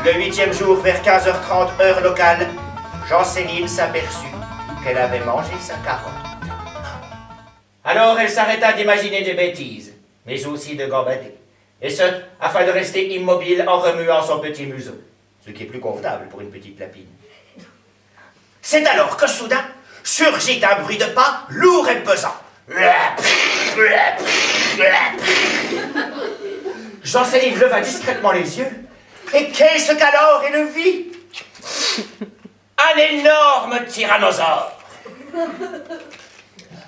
Le 8e jour, vers 15h30, heure locale, Jean-Céline s'aperçut qu'elle avait mangé sa carotte. Alors elle s'arrêta d'imaginer des bêtises, mais aussi de gambader. Et ce, afin de rester immobile en remuant son petit museau, ce qui est plus convenable pour une petite lapine. C'est alors que soudain surgit un bruit de pas lourd et pesant. Jean-Céline leva discrètement les yeux, et qu'est-ce qu'alors elle vit? Un énorme tyrannosaure,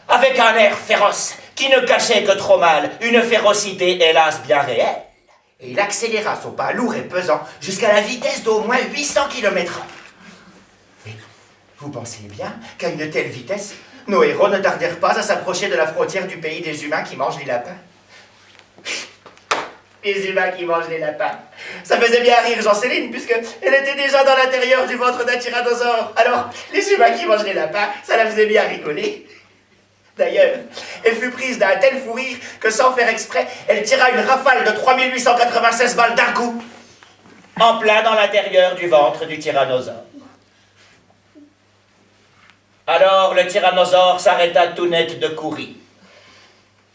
avec un air féroce qui ne cachait que trop mal une férocité hélas bien réelle. Et il accéléra son pas lourd et pesant jusqu'à la vitesse d'au moins 800 km/h. Et vous pensez bien qu'à une telle vitesse, nos héros ne tardèrent pas à s'approcher de la frontière du pays des humains qui mangent les lapins. Les humains qui mangent les lapins. Ça faisait bien rire Jean-Céline, puisqu'elle était déjà dans l'intérieur du ventre d'un tyrannosaure. Alors, les humains qui mangent les lapins, ça la faisait bien rigoler. D'ailleurs, elle fut prise d'un tel fou rire que, sans faire exprès, elle tira une rafale de 3896 balles d'un coup, en plein dans l'intérieur du ventre du tyrannosaure. Alors, le tyrannosaure s'arrêta tout net de courir.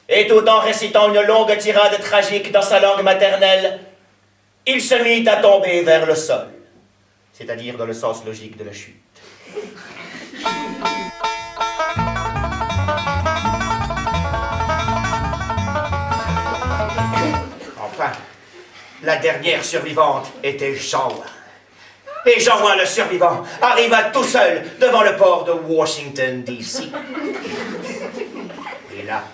Et tout en récitant une longue tirade tragique dans sa langue maternelle, il se mit à tomber vers le sol, c'est-à-dire dans le sens logique de la chute. Enfin, la dernière survivante était Jean-Ouin. Et Jean-Ouin, le survivant, arriva tout seul devant le port de Washington, D.C. Et là,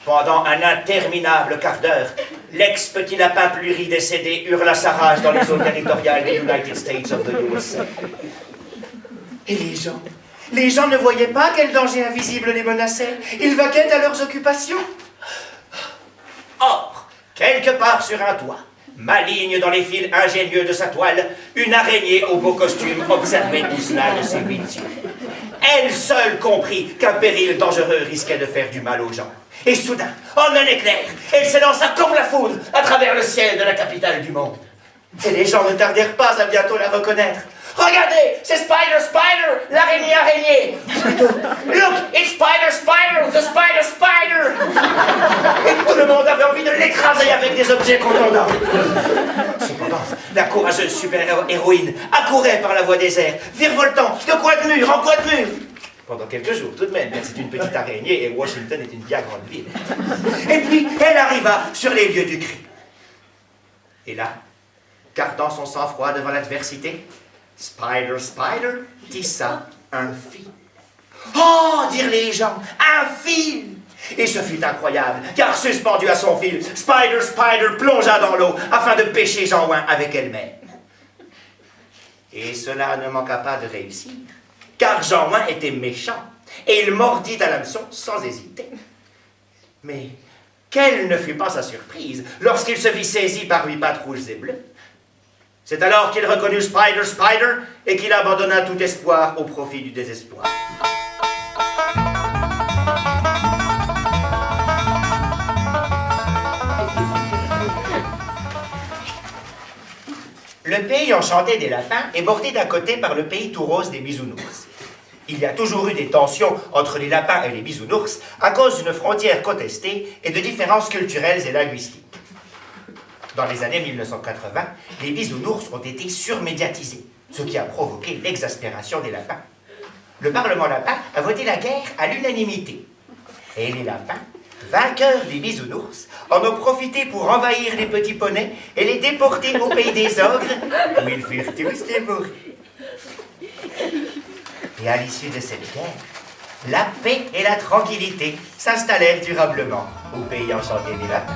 pendant un interminable quart d'heure, l'ex-petit lapin pluridécédé hurla sa rage dans les eaux territoriales des United States of the USA. Et les gens ne voyaient pas quel danger invisible les menaçait. Ils vaquaient à leurs occupations. Or, quelque part sur un toit, maligne dans les fils ingénieux de sa toile, une araignée au beau costume observait tout cela de ses 8 yeux. Elle seule comprit qu'un péril dangereux risquait de faire du mal aux gens. Et soudain, en un éclair, elle s'élança comme la foudre à travers le ciel de la capitale du monde. Et les gens ne tardèrent pas à bientôt la reconnaître. Regardez, c'est Spider, l'araignée. Look, it's Spider, the Spider. Et tout le monde avait envie de l'écraser avec des objets contondants. Cependant, la courageuse super-héroïne accourait par la voie des airs, virevoltant de coin de mur en coin de mur. Pendant quelques jours, tout de même, car c'est une petite araignée et Washington est une bien grande ville. Et puis, elle arriva sur les lieux du crime. Et là, gardant son sang-froid devant l'adversité, Spider tissa un fil. Oh, dirent les gens, un fil! Et ce fut incroyable, car suspendu à son fil, Spider plongea dans l'eau afin de pêcher Jean-Ouin avec elle-même. Et cela ne manqua pas de réussir, car Jean-Ouin était méchant, et il mordit à l'hameçon sans hésiter. Mais quelle ne fut pas sa surprise lorsqu'il se vit saisi par 8 pattes rouges et bleues. C'est alors qu'il reconnut Spider et qu'il abandonna tout espoir au profit du désespoir. Le pays enchanté des lapins est bordé d'un côté par le pays tout rose des bisounours. Il y a toujours eu des tensions entre les lapins et les bisounours à cause d'une frontière contestée et de différences culturelles et linguistiques. Dans les années 1980, les bisounours ont été surmédiatisés, ce qui a provoqué l'exaspération des lapins. Le Parlement lapin a voté la guerre à l'unanimité. Et les lapins, vainqueurs des bisounours, en ont profité pour envahir les petits poneys et les déporter au pays des ogres, où ils furent tous dévorés. Et à l'issue de cette guerre, la paix et la tranquillité s'installèrent durablement au pays enchanté des lapins.